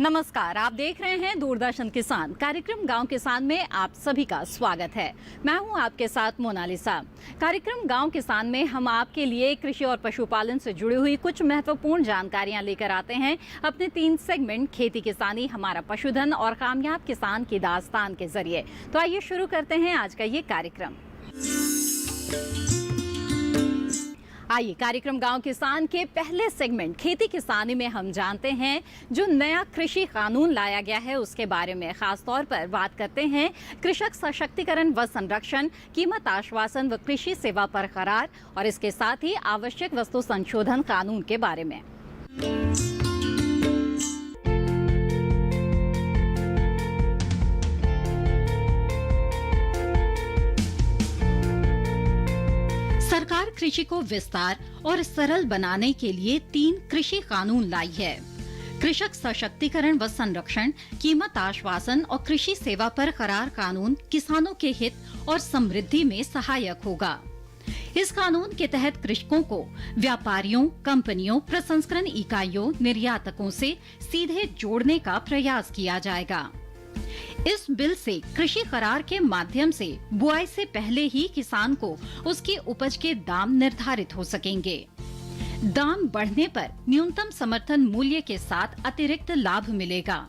नमस्कार, आप देख रहे हैं दूरदर्शन किसान कार्यक्रम गांव किसान में आप सभी का स्वागत है। मैं हूं आपके साथ मोनालिसा। कार्यक्रम गांव किसान में हम आपके लिए कृषि और पशुपालन से जुड़ी हुई कुछ महत्वपूर्ण जानकारियां लेकर आते हैं अपने 3 सेगमेंट खेती किसानी, हमारा पशुधन और कामयाब किसान की दास्तान के जरिए। तो आइए शुरू करते हैं आज का ये कार्यक्रम। आइए कार्यक्रम गांव किसान के पहले सेगमेंट खेती किसानी में हम जानते हैं जो नया कृषि कानून लाया गया है उसके बारे में। खास तौर पर बात करते हैं कृषक सशक्तिकरण व संरक्षण, कीमत आश्वासन व कृषि सेवा पर करार और इसके साथ ही आवश्यक वस्तु संशोधन कानून के बारे में। सरकार कृषि को विस्तार और सरल बनाने के लिए 3 कृषि कानून लाई है। कृषक सशक्तिकरण व संरक्षण, कीमत आश्वासन और कृषि सेवा पर करार कानून किसानों के हित और समृद्धि में सहायक होगा। इस कानून के तहत कृषकों को व्यापारियों, कंपनियों, प्रसंस्करण इकाइयों, निर्यातकों से सीधे जोड़ने का प्रयास किया जाएगा। इस बिल से कृषि करार के माध्यम से बुआई से पहले ही किसान को उसकी उपज के दाम निर्धारित हो सकेंगे। दाम बढ़ने पर न्यूनतम समर्थन मूल्य के साथ अतिरिक्त लाभ मिलेगा।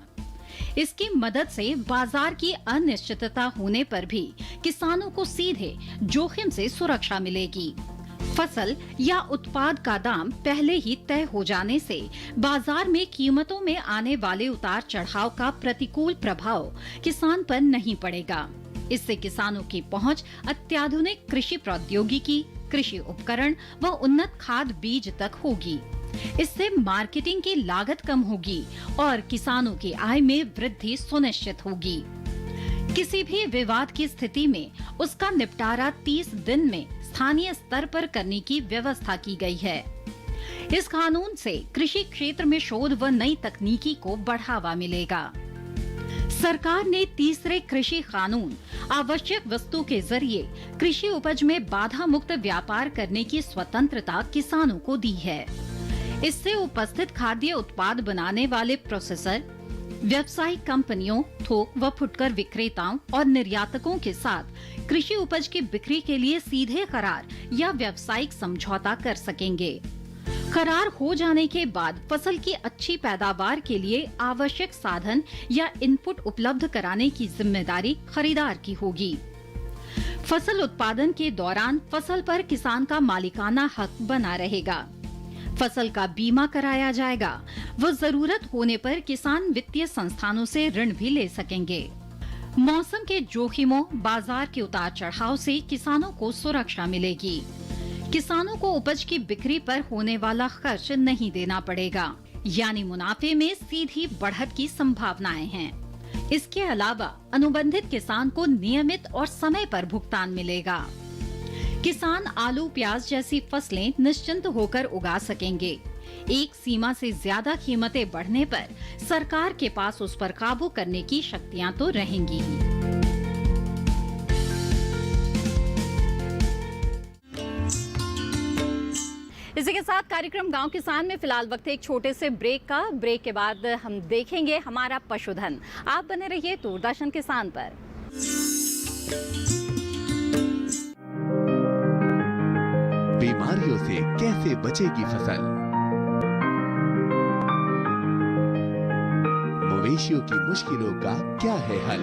इसकी मदद से बाजार की अनिश्चितता होने पर भी किसानों को सीधे जोखिम से सुरक्षा मिलेगी। फसल या उत्पाद का दाम पहले ही तय हो जाने से बाजार में कीमतों में आने वाले उतार चढ़ाव का प्रतिकूल प्रभाव किसान पर नहीं पड़ेगा। इससे किसानों की पहुंच अत्याधुनिक कृषि प्रौद्योगिकी, कृषि उपकरण व उन्नत खाद बीज तक होगी। इससे मार्केटिंग की लागत कम होगी और किसानों की आय में वृद्धि सुनिश्चित होगी। किसी भी विवाद की स्थिति में उसका निपटारा 30 दिन में स्थानीय स्तर पर करने की व्यवस्था की गई है। इस कानून से कृषि क्षेत्र में शोध व नई तकनीकी को बढ़ावा मिलेगा। सरकार ने तीसरे कृषि कानून आवश्यक वस्तु के जरिए कृषि उपज में बाधा मुक्त व्यापार करने की स्वतंत्रता किसानों को दी है। इससे उपस्थित खाद्य उत्पाद बनाने वाले प्रोसेसर, व्यावसायिक कंपनियों, थोक व फुटकर विक्रेताओं और निर्यातकों के साथ कृषि उपज की बिक्री के लिए सीधे करार या व्यावसायिक समझौता कर सकेंगे। करार हो जाने के बाद फसल की अच्छी पैदावार के लिए आवश्यक साधन या इनपुट उपलब्ध कराने की जिम्मेदारी खरीदार की होगी। फसल उत्पादन के दौरान फसल पर किसान का मालिकाना हक बना रहेगा। फसल का बीमा कराया जाएगा व जरूरत होने पर किसान वित्तीय संस्थानों से ऋण भी ले सकेंगे। मौसम के जोखिमों, बाजार के उतार चढ़ाव से किसानों को सुरक्षा मिलेगी। किसानों को उपज की बिक्री पर होने वाला खर्च नहीं देना पड़ेगा, यानी मुनाफे में सीधी बढ़त की संभावनाएं हैं। इसके अलावा अनुबंधित किसान को नियमित और समय पर भुगतान मिलेगा। किसान आलू, प्याज जैसी फसलें निश्चिंत होकर उगा सकेंगे। एक सीमा से ज्यादा कीमतें बढ़ने पर सरकार के पास उस पर काबू करने की शक्तियां तो रहेंगी ही। इसी के साथ कार्यक्रम गांव किसान में फिलहाल वक्त है एक छोटे से ब्रेक का। ब्रेक के बाद हम देखेंगे हमारा पशुधन। आप बने रहिए दूरदर्शन किसान पर। बीमारियों से कैसे बचेगी फसल? मवेशियों की मुश्किलों का क्या है हल?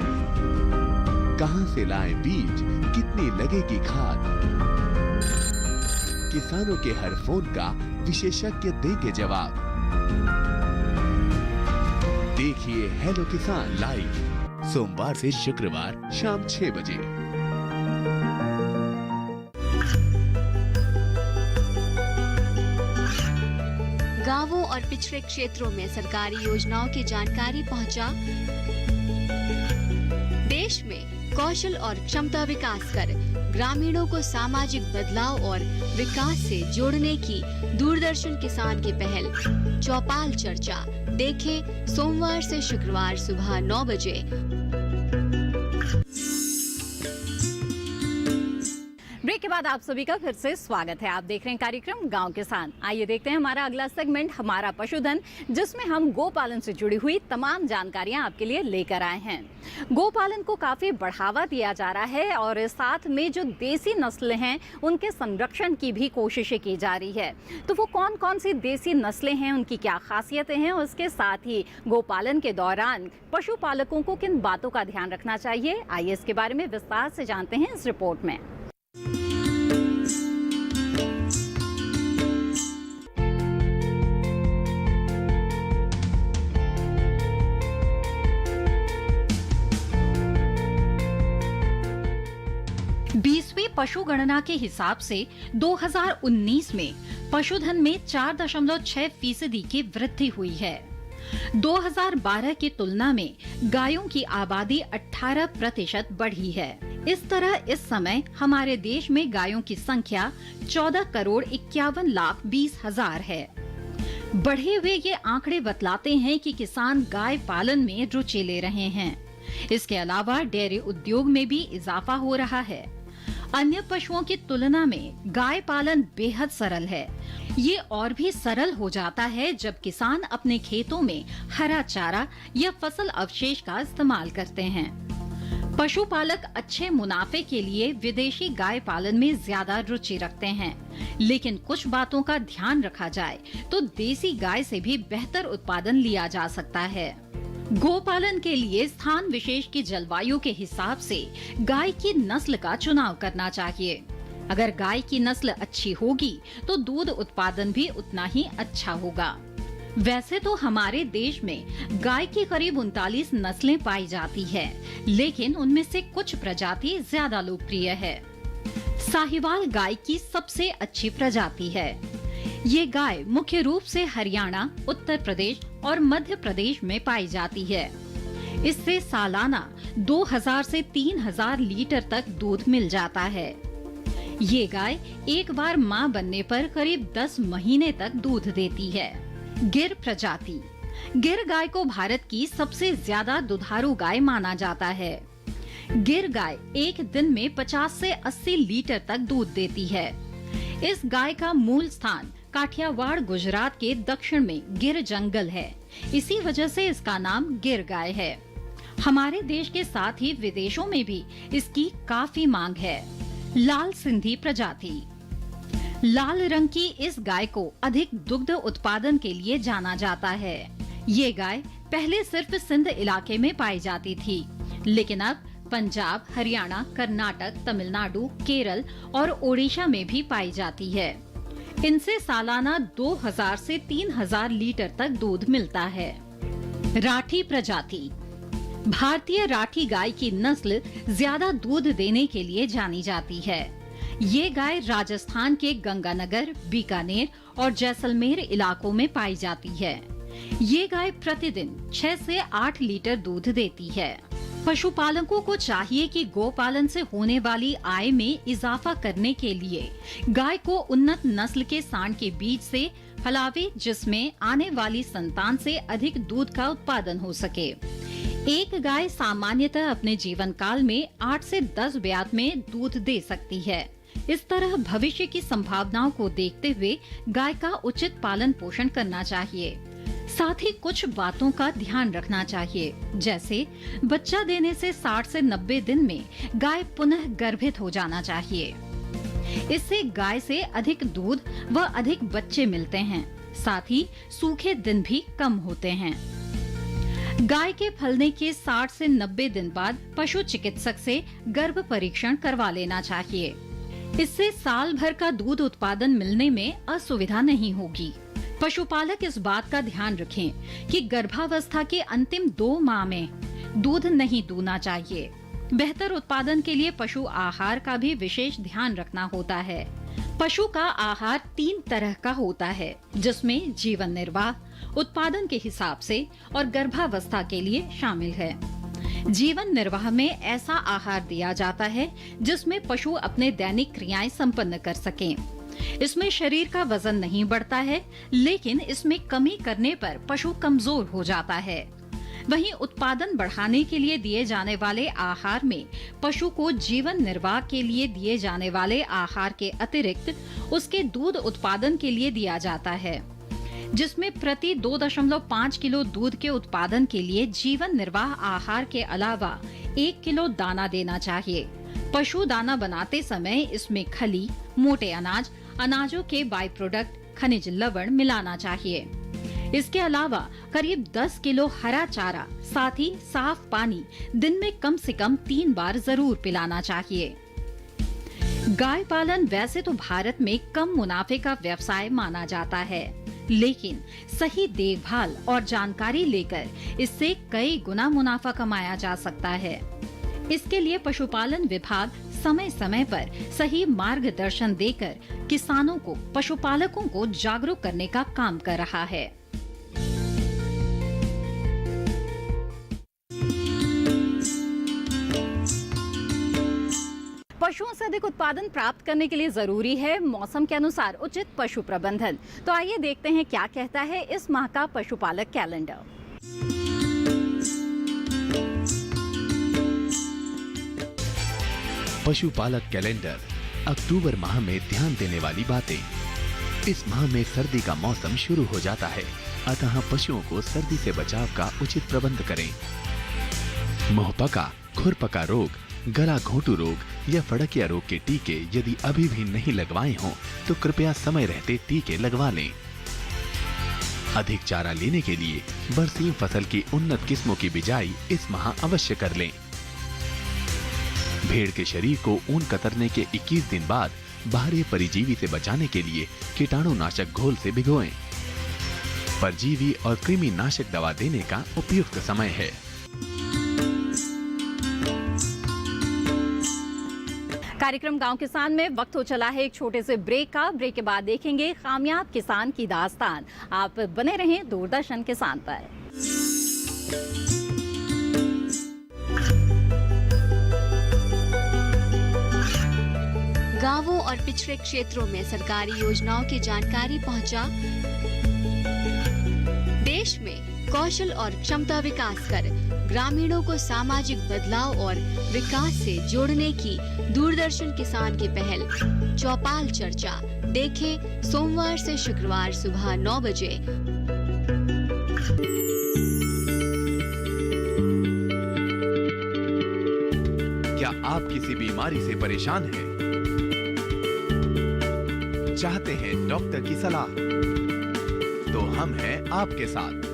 कहां से लाएं बीज, कितनी लगेगी खाद? किसानों के हर फोन का विशेषज्ञ देंगे जवाब। देखिए हेलो किसान लाइव सोमवार से शुक्रवार शाम 6 बजे। गांवों और पिछड़े क्षेत्रों में सरकारी योजनाओं की जानकारी पहुंचा। देश में कौशल और क्षमता विकास कर ग्रामीणों को सामाजिक बदलाव और विकास से जोड़ने की दूरदर्शन किसान की पहल चौपाल चर्चा देखें सोमवार से शुक्रवार सुबह 9 बजे। ब्रेक के बाद आप सभी का फिर से स्वागत है। आप देख रहे हैं कार्यक्रम गांव किसान। आइए देखते हैं हमारा अगला सेगमेंट, हमारा पशुधन, जिसमें हम गोपालन से जुड़ी हुई तमाम जानकारियां आपके लिए लेकर आए हैं। गोपालन को काफी बढ़ावा दिया जा रहा है और साथ में जो देसी नस्लें हैं उनके संरक्षण की भी कोशिशें की जा रही है। तो वो कौन कौन सी देसी नस्लें हैं, उनकी क्या खासियतें हैं, उसके साथ ही गोपालन के दौरान पशुपालकों को किन बातों का ध्यान रखना चाहिए, आइए इसके बारे में विस्तार से जानते हैं इस रिपोर्ट में। बीसवीं पशु गणना के हिसाब से 2019 में पशुधन में 4.6% की वृद्धि हुई है। 2012 की तुलना में गायों की आबादी 18% बढ़ी है। इस तरह इस समय हमारे देश में गायों की संख्या 14,51,20,000 है। बढ़े हुए ये आंकड़े बतलाते हैं कि किसान गाय पालन में रुचि ले रहे हैं। इसके अलावा डेयरी उद्योग में भी इजाफा हो रहा है। अन्य पशुओं की तुलना में गाय पालन बेहद सरल है। ये और भी सरल हो जाता है जब किसान अपने खेतों में हरा चारा या फसल अवशेष का इस्तेमाल करते हैं। पशुपालक अच्छे मुनाफे के लिए विदेशी गाय पालन में ज्यादा रुचि रखते हैं, लेकिन कुछ बातों का ध्यान रखा जाए तो देसी गाय से भी बेहतर उत्पादन लिया जा सकता है। गोपालन के लिए स्थान विशेष की जलवायु के हिसाब से गाय की नस्ल का चुनाव करना चाहिए। अगर गाय की नस्ल अच्छी होगी तो दूध उत्पादन भी उतना ही अच्छा होगा। वैसे तो हमारे देश में गाय की करीब 39 नस्लें पाई जाती है, लेकिन उनमें से कुछ प्रजाति ज्यादा लोकप्रिय है। साहिवाल गाय की सबसे अच्छी प्रजाति है। ये गाय मुख्य रूप से हरियाणा, उत्तर प्रदेश और मध्य प्रदेश में पाई जाती है। इससे सालाना 2000 से 3000 लीटर तक दूध मिल जाता है। ये गाय एक बार मां बनने पर करीब 10 महीने तक दूध देती है। गिर प्रजाति। गिर गाय को भारत की सबसे ज्यादा दुधारू गाय माना जाता है। गिर गाय एक दिन में 50 से 80 लीटर तक दूध देती है। इस गाय का मूल स्थान काठियावाड़ गुजरात के दक्षिण में गिर जंगल है। इसी वजह से इसका नाम गिर गाय है। हमारे देश के साथ ही विदेशों में भी इसकी काफी मांग है। लाल सिंधी प्रजाति। लाल रंग की इस गाय को अधिक दुग्ध उत्पादन के लिए जाना जाता है। ये गाय पहले सिर्फ सिंध इलाके में पाई जाती थी, लेकिन अब पंजाब, हरियाणा, कर्नाटक, तमिलनाडु, केरल और ओडिशा में भी पाई जाती है। इनसे सालाना 2000 से 3000 लीटर तक दूध मिलता है। राठी प्रजाति। भारतीय राठी गाय की नस्ल ज्यादा दूध देने के लिए जानी जाती है। ये गाय राजस्थान के गंगानगर, बीकानेर और जैसलमेर इलाकों में पाई जाती है। ये गाय प्रतिदिन 6 से 8 लीटर दूध देती है। पशुपालकों को चाहिए कि गोपालन से होने वाली आय में इजाफा करने के लिए गाय को उन्नत नस्ल के सांड के बीज से फलावे, जिसमें आने वाली संतान से अधिक दूध का उत्पादन हो सके। एक गाय सामान्यतः अपने जीवन काल में 8 से 10 ब्यात में दूध दे सकती है। इस तरह भविष्य की संभावनाओं को देखते हुए गाय का उचित पालन पोषण करना चाहिए। साथ ही कुछ बातों का ध्यान रखना चाहिए, जैसे बच्चा देने से 60 से 90 दिन में गाय पुनः गर्भित हो जाना चाहिए। इससे गाय से अधिक दूध व अधिक बच्चे मिलते हैं। साथ ही सूखे दिन भी कम होते हैं। गाय के फलने के 60 से 90 दिन बाद पशु चिकित्सक से गर्भ परीक्षण करवा लेना चाहिए। इससे साल भर का दूध उत्पादन मिलने में असुविधा नहीं होगी। पशुपालक इस बात का ध्यान रखें कि गर्भावस्था के अंतिम 2 माह में दूध नहीं दूना चाहिए। बेहतर उत्पादन के लिए पशु आहार का भी विशेष ध्यान रखना होता है। पशु का आहार 3 तरह का होता है, जिसमें जीवन निर्वाह, उत्पादन के हिसाब से और गर्भावस्था के लिए शामिल है। जीवन निर्वाह में ऐसा आहार दिया जाता है जिसमें पशु अपने दैनिक क्रियाएं संपन्न कर सकें। इसमें शरीर का वजन नहीं बढ़ता है, लेकिन इसमें कमी करने पर पशु कमजोर हो जाता है। वहीं उत्पादन बढ़ाने के लिए दिए जाने वाले आहार में पशु को जीवन निर्वाह के लिए दिए जाने वाले आहार के अतिरिक्त उसके दूध उत्पादन के लिए दिया जाता है, जिसमें प्रति 2.5 किलो दूध के उत्पादन के लिए जीवन निर्वाह आहार के अलावा 1 किलो दाना देना चाहिए। पशु दाना बनाते समय इसमें खली, मोटे अनाज, अनाजों के बाई प्रोडक्ट, खनिज लवण मिलाना चाहिए। इसके अलावा करीब 10 किलो हरा चारा, साथ ही साफ पानी दिन में कम से कम 3 बार जरूर पिलाना चाहिए। गाय पालन वैसे तो भारत में कम मुनाफे का व्यवसाय माना जाता है, लेकिन सही देखभाल और जानकारी लेकर इससे कई गुना मुनाफा कमाया जा सकता है। इसके लिए पशुपालन विभाग समय समय पर सही मार्गदर्शन देकर किसानों को, पशुपालकों को जागरूक करने का काम कर रहा है। पशुओं से अधिक उत्पादन प्राप्त करने के लिए जरूरी है मौसम के अनुसार उचित पशु प्रबंधन। तो आइए देखते हैं क्या कहता है इस माह का पशुपालक कैलेंडर। पशुपालक कैलेंडर अक्टूबर माह में ध्यान देने वाली बातें। इस माह में सर्दी का मौसम शुरू हो जाता है, अतः पशुओं को सर्दी से बचाव का उचित प्रबंध करें। मुंहपका, खुरपका रोग, गला घोंटू रोग या फड़किया रोग के टीके यदि अभी भी नहीं लगवाए हों तो कृपया समय रहते टीके लगवा लें। अधिक चारा लेने के लिए बरसीम फसल की उन्नत किस्मों की बिजाई इस माह अवश्य कर लें। भेड़ के शरीर को ऊन कतरने के 21 दिन बाद बाहरी परिजीवी से बचाने के लिए कीटाणुनाशक घोल से भिगोएं। परजीवी और कृमि नाशक दवा देने का उपयुक्त समय है। कार्यक्रम गांव किसान में वक्त हो चला है एक छोटे से ब्रेक का। ब्रेक के बाद देखेंगे कामयाब किसान की दास्तान। आप बने रहें दूरदर्शन किसान पर। गांवों और पिछड़े क्षेत्रों में सरकारी योजनाओं की जानकारी पहुंचा। देश में कौशल और क्षमता विकास कर ग्रामीणों को सामाजिक बदलाव और विकास से जोड़ने की दूरदर्शन किसान की पहल चौपाल चर्चा देखें सोमवार से शुक्रवार सुबह 9 बजे। क्या आप किसी बीमारी से परेशान हैं? चाहते हैं डॉक्टर की सलाह? तो हम हैं आपके साथ,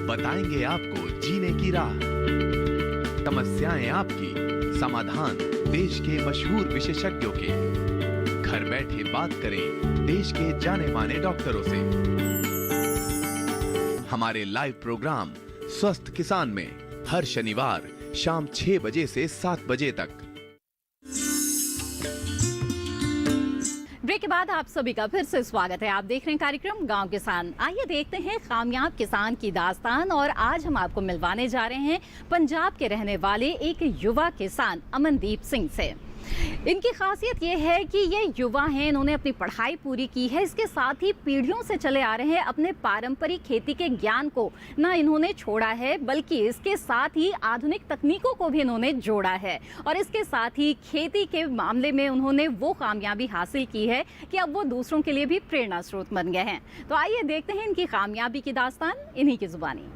बताएंगे आपको जीने की राह। समस्याएं आपकी, समाधान देश के मशहूर विशेषज्ञों के। घर बैठे बात करें देश के जाने माने डॉक्टरों से। हमारे लाइव प्रोग्राम स्वस्थ किसान में हर शनिवार शाम 6 बजे से 7 बजे तक। ब्रेक के बाद आप सभी का फिर से स्वागत है। आप देख रहे हैं कार्यक्रम गांव किसान। आइए देखते हैं कामयाब किसान की दास्तान। और आज हम आपको मिलवाने जा रहे हैं पंजाब के रहने वाले एक युवा किसान अमनदीप सिंह से। इनकी खासियत ये है कि ये युवा हैं, इन्होंने अपनी पढ़ाई पूरी की है, इसके साथ ही पीढ़ियों से चले आ रहे हैं अपने पारंपरिक खेती के ज्ञान को ना इन्होंने छोड़ा है, बल्कि इसके साथ ही आधुनिक तकनीकों को भी इन्होंने जोड़ा है। और इसके साथ ही खेती के मामले में उन्होंने वो कामयाबी हासिल की है कि अब वो दूसरों के लिए भी प्रेरणा स्रोत बन गए हैं। तो आइए देखते हैं इनकी कामयाबी की दास्तान इन्हीं की जुबानी।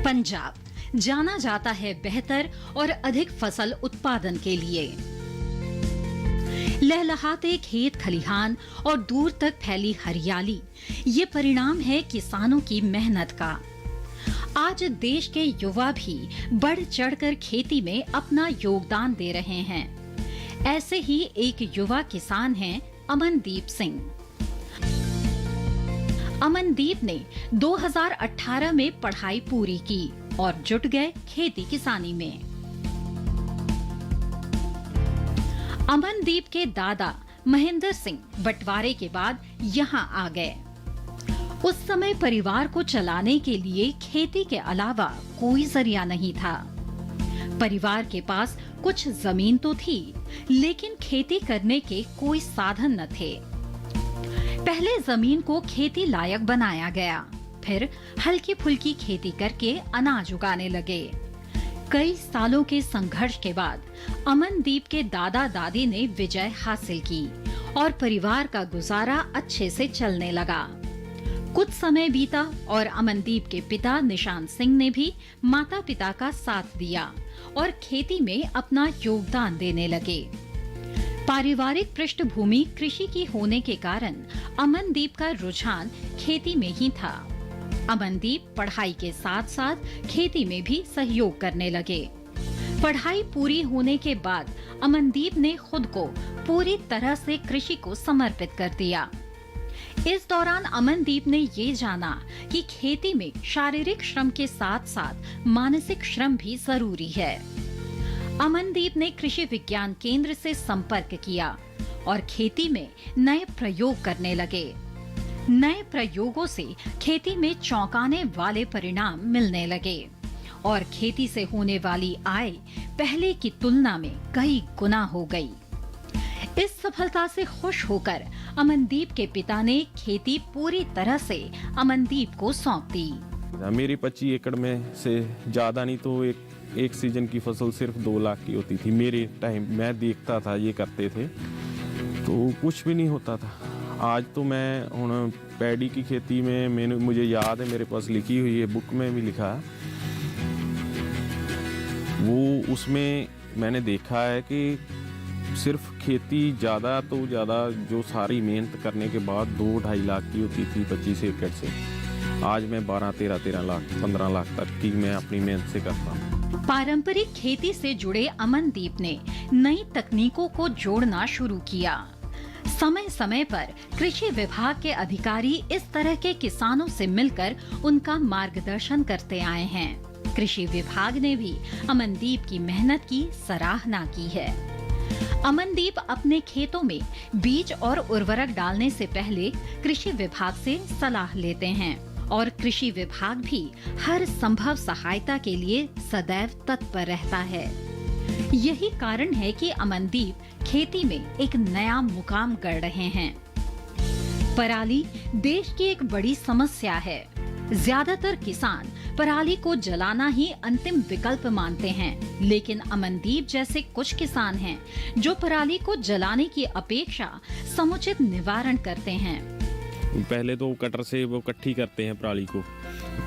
पंजाब जाना जाता है बेहतर और अधिक फसल उत्पादन के लिए। लहलहाते खेत खलिहान और दूर तक फैली हरियाली, ये परिणाम है किसानों की मेहनत का। आज देश के युवा भी बढ़ चढ़कर खेती में अपना योगदान दे रहे हैं। ऐसे ही एक युवा किसान हैं अमनदीप सिंह। अमनदीप ने 2018 में पढ़ाई पूरी की और जुट गए खेती किसानी में। अमनदीप के दादा महेंद्र सिंह बंटवारे के बाद यहाँ आ गए। उस समय परिवार को चलाने के लिए खेती के अलावा कोई जरिया नहीं था। परिवार के पास कुछ जमीन तो थी, लेकिन खेती करने के कोई साधन न थे। पहले जमीन को खेती लायक बनाया गया, फिर हल्की फुल्की खेती करके अनाज उगाने लगे। कई सालों के संघर्ष के बाद अमनदीप के दादा दादी ने विजय हासिल की और परिवार का गुजारा अच्छे से चलने लगा। कुछ समय बीता और अमनदीप के पिता निशांत सिंह ने भी माता पिता का साथ दिया और खेती में अपना योगदान देने लगे। पारिवारिक पृष्ठभूमि कृषि की होने के कारण अमनदीप का रुझान खेती में ही था। अमनदीप पढ़ाई के साथ साथ खेती में भी सहयोग करने लगे। पढ़ाई पूरी होने के बाद अमनदीप ने खुद को पूरी तरह से कृषि को समर्पित कर दिया। इस दौरान अमनदीप ने ये जाना कि खेती में शारीरिक श्रम के साथ साथ मानसिक श्रम भी जरूरी है। अमनदीप ने कृषि विज्ञान केंद्र से संपर्क किया और खेती में नए प्रयोग करने लगे। नए प्रयोगों से खेती में चौंकाने वाले परिणाम मिलने लगे और खेती से होने वाली आय पहले की तुलना में कई गुना हो गई। इस सफलता से खुश होकर अमनदीप के पिता ने खेती पूरी तरह से अमनदीप को सौंप दी। मेरी 25 एकड़ में से ज़्यादा नहीं तो एक सीजन की फसल सिर्फ 2 लाख की होती थी। मेरे टाइम मैं देखता था ये करते थे तो कुछ भी नहीं होता था। आज तो मैं हुण पैडी की खेती में मुझे याद है, मेरे पास लिखी हुई है, बुक में भी लिखा है वो, उसमें मैंने देखा है कि सिर्फ खेती ज़्यादा तो ज़्यादा जो सारी मेहनत करने के बाद 2-2.5 लाख की होती थी 25 एकड़ से, आज मैं 12-13 लाख 15 लाख तक की मैं अपनी मेहनत से करता हूँ। पारंपरिक खेती से जुड़े अमनदीप ने नई तकनीकों को जोड़ना शुरू किया। समय समय पर कृषि विभाग के अधिकारी इस तरह के किसानों से मिलकर उनका मार्गदर्शन करते आए हैं। कृषि विभाग ने भी अमनदीप की मेहनत की सराहना की है। अमनदीप अपने खेतों में बीज और उर्वरक डालने से पहले कृषि विभाग से सलाह लेते हैं और कृषि विभाग भी हर संभव सहायता के लिए सदैव तत्पर रहता है। यही कारण है कि अमनदीप खेती में एक नया मुकाम गढ़ रहे हैं। पराली देश की एक बड़ी समस्या है। ज्यादातर किसान पराली को जलाना ही अंतिम विकल्प मानते हैं, लेकिन अमनदीप जैसे कुछ किसान हैं जो पराली को जलाने की अपेक्षा समुचित निवारण करते हैं। पहले तो कटर से वो इकट्ठी करते हैं पराली को,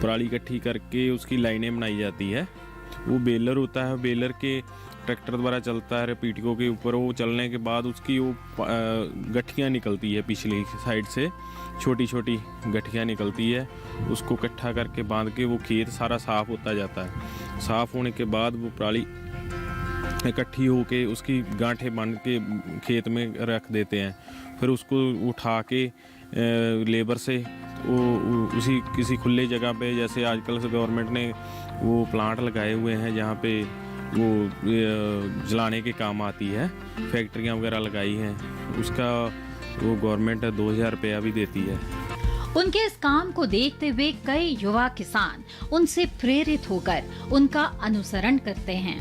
पराली इकट्ठी करके उसकी लाइनें बनाई जाती है। वो बेलर होता है, बेलर के ट्रैक्टर द्वारा चलता है पीटियों के ऊपर। वो चलने के बाद उसकी वो गठियाँ निकलती है, पिछली साइड से छोटी छोटी गठियाँ निकलती है। उसको इकट्ठा करके बांध के वो खेत सारा साफ होता जाता है। साफ होने के बाद वो पराली इकट्ठी होके उसकी गांठें बांध के खेत में रख देते हैं। फिर उसको उठा के लेबर से वो उसी किसी खुले जगह पे, जैसे आजकल से गवर्नमेंट ने वो प्लांट लगाए हुए हैं जहाँ पे वो जलाने के काम आती है, फैक्ट्रियाँ वगैरह लगाई हैं, उसका वो गवर्नमेंट 2000 रुपया भी देती है। उनके इस काम को देखते हुए कई युवा किसान उनसे प्रेरित होकर उनका अनुसरण करते हैं।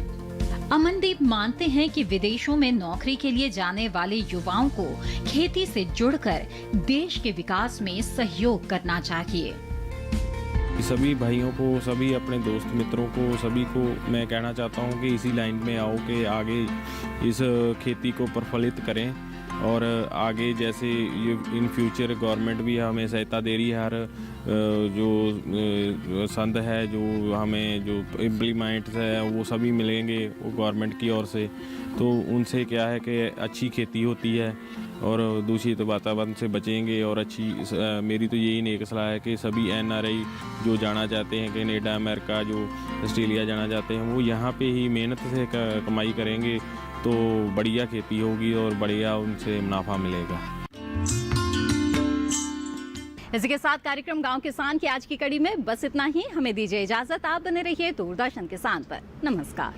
अमनदीप मानते हैं कि विदेशों में नौकरी के लिए जाने वाले युवाओं को खेती से जुड़कर देश के विकास में सहयोग करना चाहिए। सभी भाइयों को, सभी अपने दोस्त मित्रों को, सभी को मैं कहना चाहता हूँ कि इसी लाइन में आओ कि आगे इस खेती को प्रफुल्लित करें और आगे जैसे ये इन फ्यूचर गवर्नमेंट भी हमें सहायता दे रही है। हर जो संद है, जो हमें जो इम्प्लीमेंट्स है वो सभी मिलेंगे वो गवर्नमेंट की ओर से। तो उनसे क्या है कि अच्छी खेती होती है और दूषित वातावरण से बचेंगे। और अच्छी मेरी तो यही नेक सलाह है कि सभी NRI जो जाना चाहते हैं, कनाडा, अमेरिका, जो ऑस्ट्रेलिया जाना चाहते हैं, वो यहाँ पे ही मेहनत से कमाई करेंगे तो बढ़िया खेती होगी और बढ़िया उनसे मुनाफा मिलेगा। इसी के साथ कार्यक्रम गांव किसान की आज की कड़ी में बस इतना ही। हमें दीजिए इजाजत। आप बने रहिए दूरदर्शन किसान पर। नमस्कार।